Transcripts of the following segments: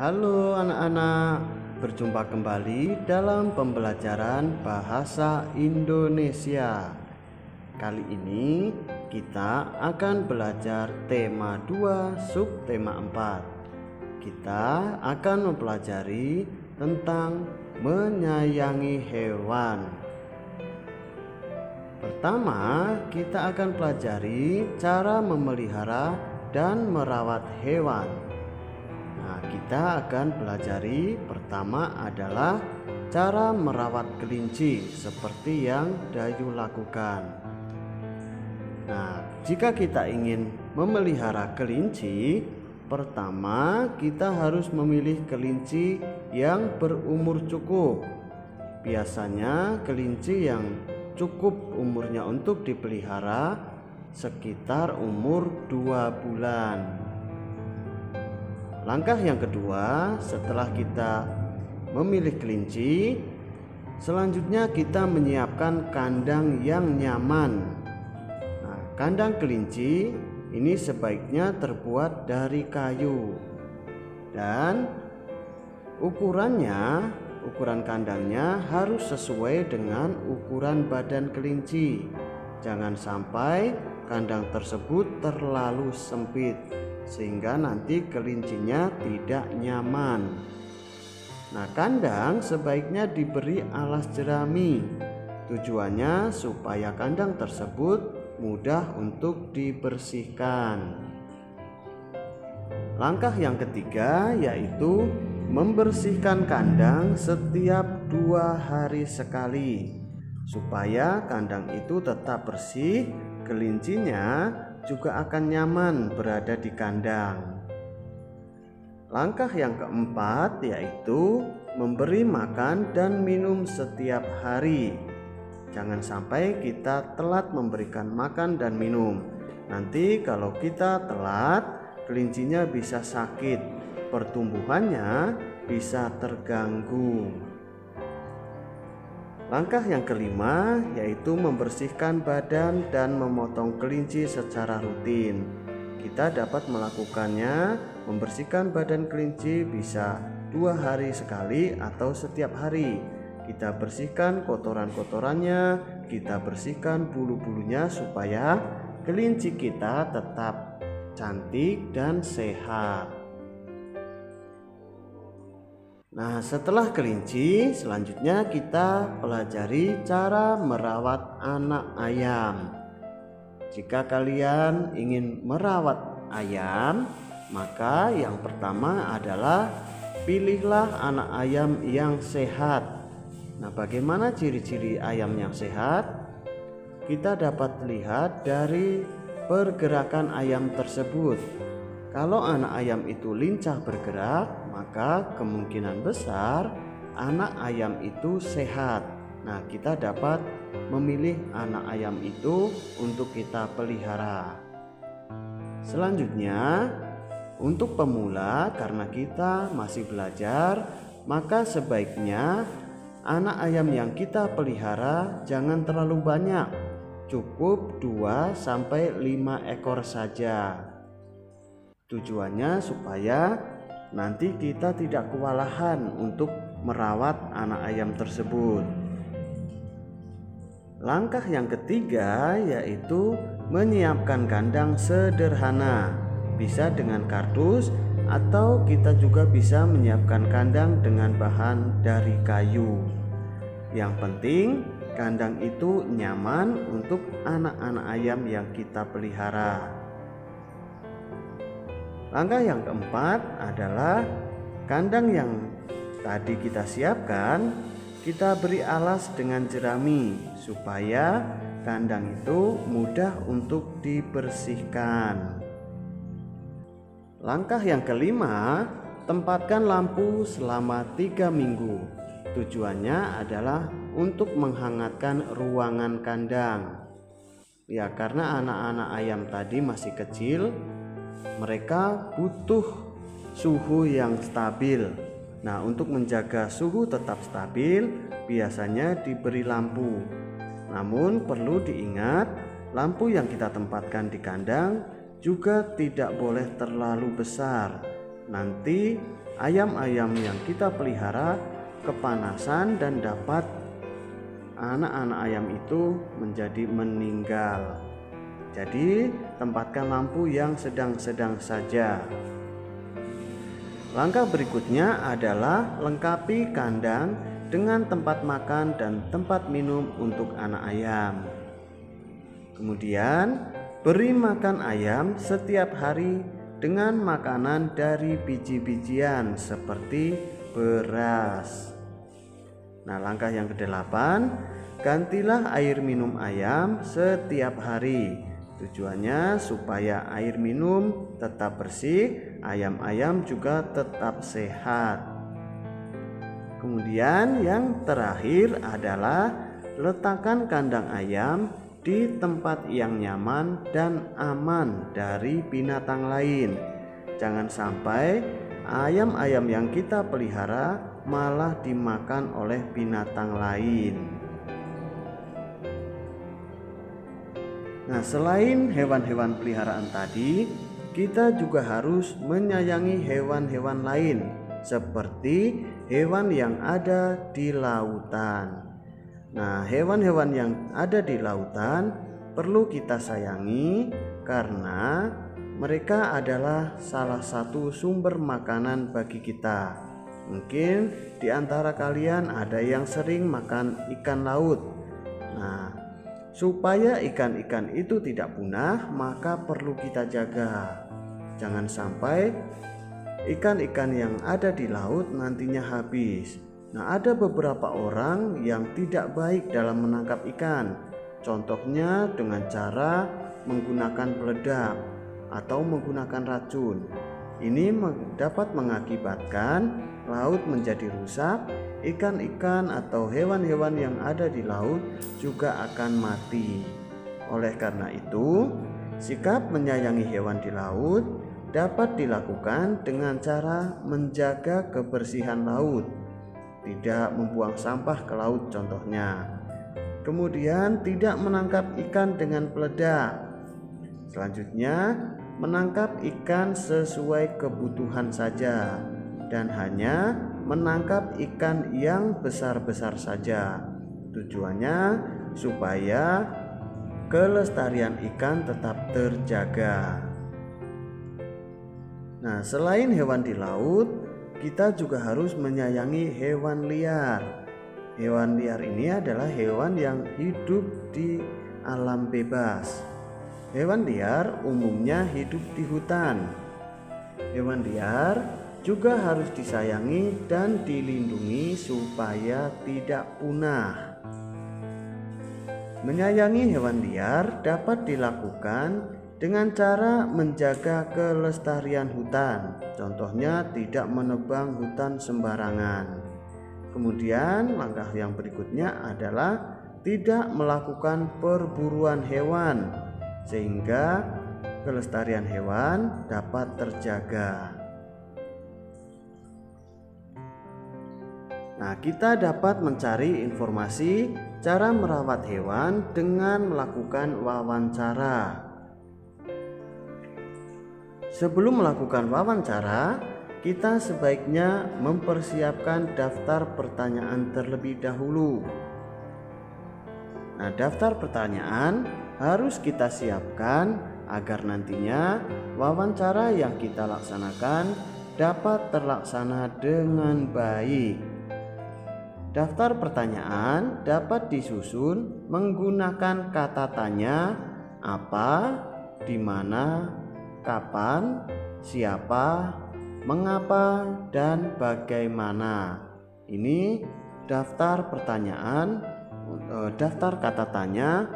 Halo anak-anak, berjumpa kembali dalam pembelajaran bahasa Indonesia. Kali ini kita akan belajar tema 2 subtema 4. Kita akan mempelajari tentang menyayangi hewan. Pertama, kita akan pelajari cara memelihara dan merawat hewan. Nah, kita akan pelajari pertama adalah cara merawat kelinci seperti yang Dayu lakukan. Nah, jika kita ingin memelihara kelinci, pertama kita harus memilih kelinci yang berumur cukup. Biasanya kelinci yang cukup umurnya untuk dipelihara sekitar umur 2 bulan. Langkah yang kedua, setelah kita memilih kelinci, selanjutnya kita menyiapkan kandang yang nyaman. Nah, kandang kelinci ini sebaiknya terbuat dari kayu dan ukuran kandangnya harus sesuai dengan ukuran badan kelinci. Jangan sampai kandang tersebut terlalu sempit sehingga nanti kelincinya tidak nyaman. Nah, kandang sebaiknya diberi alas jerami. Tujuannya supaya kandang tersebut mudah untuk dibersihkan. Langkah yang ketiga yaitu membersihkan kandang setiap 2 hari sekali. Supaya kandang itu tetap bersih, kelincinya juga akan nyaman berada di kandang. Langkah yang keempat yaitu memberi makan dan minum setiap hari. Jangan sampai kita telat memberikan makan dan minum. Nanti kalau kita telat, kelincinya bisa sakit, pertumbuhannya bisa terganggu. Langkah yang kelima yaitu membersihkan badan dan memotong kelinci secara rutin. Kita dapat melakukannya membersihkan badan kelinci bisa 2 hari sekali atau setiap hari. Kita bersihkan kotoran-kotorannya, kita bersihkan bulu-bulunya supaya kelinci kita tetap cantik dan sehat. Nah, setelah kelinci, selanjutnya kita pelajari cara merawat anak ayam. Jika kalian ingin merawat ayam, maka yang pertama adalah pilihlah anak ayam yang sehat. Nah, bagaimana ciri-ciri ayam yang sehat? Kita dapat lihat dari pergerakan ayam tersebut. Kalau anak ayam itu lincah bergerak, maka kemungkinan besar anak ayam itu sehat. Nah, kita dapat memilih anak ayam itu untuk kita pelihara. Selanjutnya, untuk pemula, karena kita masih belajar, maka sebaiknya anak ayam yang kita pelihara jangan terlalu banyak. Cukup 2-5 ekor saja. Tujuannya supaya nanti kita tidak kewalahan untuk merawat anak ayam tersebut. Langkah yang ketiga yaitu menyiapkan kandang sederhana. Bisa dengan kardus atau kita juga bisa menyiapkan kandang dengan bahan dari kayu. Yang penting kandang itu nyaman untuk anak-anak ayam yang kita pelihara. Langkah yang keempat adalah kandang yang tadi kita siapkan, kita beri alas dengan jerami supaya kandang itu mudah untuk dibersihkan. Langkah yang kelima, tempatkan lampu selama 3 minggu. Tujuannya adalah untuk menghangatkan ruangan kandang. Ya, karena anak-anak ayam tadi masih kecil, mereka butuh suhu yang stabil. Nah, untuk menjaga suhu tetap stabil, biasanya diberi lampu. Namun perlu diingat, lampu yang kita tempatkan di kandang juga tidak boleh terlalu besar. Nanti ayam-ayam yang kita pelihara kepanasan dan dapat anak-anak ayam itu menjadi meninggal. Jadi tempatkan lampu yang sedang-sedang saja. Langkah berikutnya adalah lengkapi kandang dengan tempat makan dan tempat minum untuk anak ayam. Kemudian beri makan ayam setiap hari dengan makanan dari biji-bijian seperti beras. Nah, langkah yang ke-8, gantilah air minum ayam setiap hari. Tujuannya supaya air minum tetap bersih, ayam-ayam juga tetap sehat. Kemudian yang terakhir adalah letakkan kandang ayam di tempat yang nyaman dan aman dari binatang lain. Jangan sampai ayam-ayam yang kita pelihara malah dimakan oleh binatang lain. Nah, selain hewan-hewan peliharaan tadi, kita juga harus menyayangi hewan-hewan lain seperti hewan yang ada di lautan. Nah, hewan-hewan yang ada di lautan perlu kita sayangi karena mereka adalah salah satu sumber makanan bagi kita. Mungkin di antara kalian ada yang sering makan ikan laut. Nah, supaya ikan-ikan itu tidak punah, maka perlu kita jaga. Jangan sampai ikan-ikan yang ada di laut nantinya habis. Nah, ada beberapa orang yang tidak baik dalam menangkap ikan. Contohnya dengan cara menggunakan peledak atau menggunakan racun. Ini dapat mengakibatkan laut menjadi rusak. Ikan-ikan atau hewan-hewan yang ada di laut juga akan mati. Oleh karena itu, sikap menyayangi hewan di laut dapat dilakukan dengan cara menjaga kebersihan laut, tidak membuang sampah ke laut contohnya. Kemudian tidak menangkap ikan dengan peledak. Selanjutnya, menangkap ikan sesuai kebutuhan saja dan hanya menangkap ikan yang besar-besar saja. Tujuannya supaya kelestarian ikan tetap terjaga. Nah, selain hewan di laut, kita juga harus menyayangi hewan liar. Hewan liar ini adalah hewan yang hidup di alam bebas. Hewan liar umumnya hidup di hutan. Hewan liar juga harus disayangi dan dilindungi supaya tidak punah. Menyayangi hewan liar dapat dilakukan dengan cara menjaga kelestarian hutan. Contohnya tidak menebang hutan sembarangan. Kemudian langkah yang berikutnya adalah tidak melakukan perburuan hewan sehingga kelestarian hewan dapat terjaga. Nah, kita dapat mencari informasi cara merawat hewan dengan melakukan wawancara. Sebelum melakukan wawancara, kita sebaiknya mempersiapkan daftar pertanyaan terlebih dahulu. Nah, daftar pertanyaan harus kita siapkan agar nantinya wawancara yang kita laksanakan dapat terlaksana dengan baik. Daftar pertanyaan dapat disusun menggunakan kata tanya, apa, di mana, kapan, siapa, mengapa, dan bagaimana. Ini daftar pertanyaan, daftar kata tanya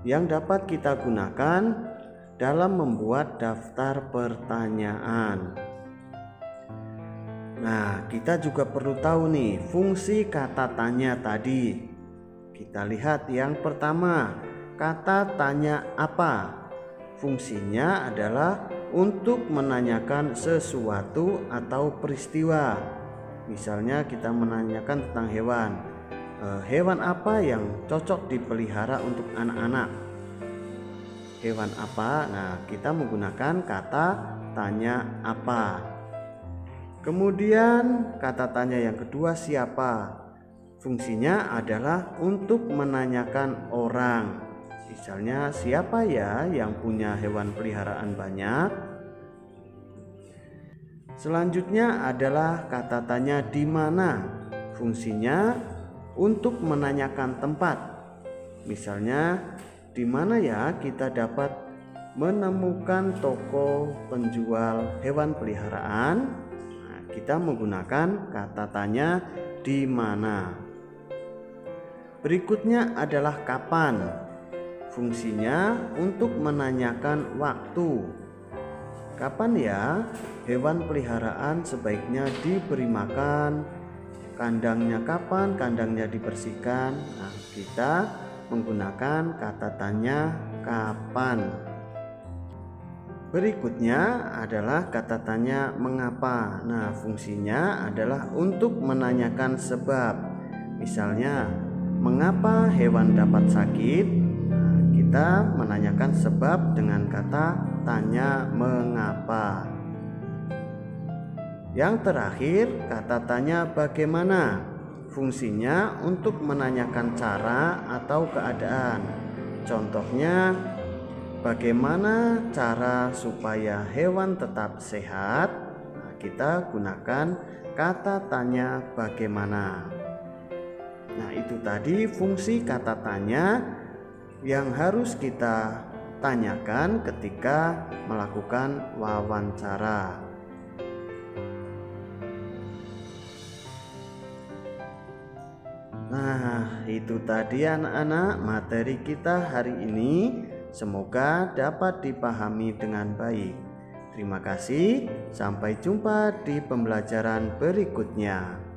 yang dapat kita gunakan dalam membuat daftar pertanyaan. Nah, kita juga perlu tahu nih fungsi kata tanya tadi. Kita lihat yang pertama, kata tanya apa. Fungsinya adalah untuk menanyakan sesuatu atau peristiwa. Misalnya kita menanyakan tentang hewan. Hewan apa yang cocok dipelihara untuk anak-anak? Hewan apa? Nah, kita menggunakan kata tanya apa. Kemudian kata tanya yang kedua, siapa? Fungsinya adalah untuk menanyakan orang. Misalnya, siapa ya yang punya hewan peliharaan banyak? Selanjutnya adalah kata tanya di mana. Fungsinya untuk menanyakan tempat. Misalnya, di mana ya kita dapat menemukan toko penjual hewan peliharaan? Nah, kita menggunakan kata tanya di mana. Berikutnya adalah kapan. Fungsinya untuk menanyakan waktu. Kapan ya hewan peliharaan sebaiknya diberi makan? Kandangnya kapan? Kandangnya dibersihkan. Nah, kita menggunakan kata tanya kapan. Berikutnya adalah kata tanya mengapa. Nah, fungsinya adalah untuk menanyakan sebab. Misalnya, mengapa hewan dapat sakit? Nah, kita menanyakan sebab dengan kata tanya mengapa. Yang terakhir, kata tanya bagaimana. Fungsinya untuk menanyakan cara atau keadaan. Contohnya, bagaimana cara supaya hewan tetap sehat? Nah, kita gunakan kata tanya bagaimana. Nah, itu tadi fungsi kata tanya yang harus kita tanyakan ketika melakukan wawancara. Nah, itu tadi anak-anak materi kita hari ini. Semoga dapat dipahami dengan baik. Terima kasih, sampai jumpa di pembelajaran berikutnya.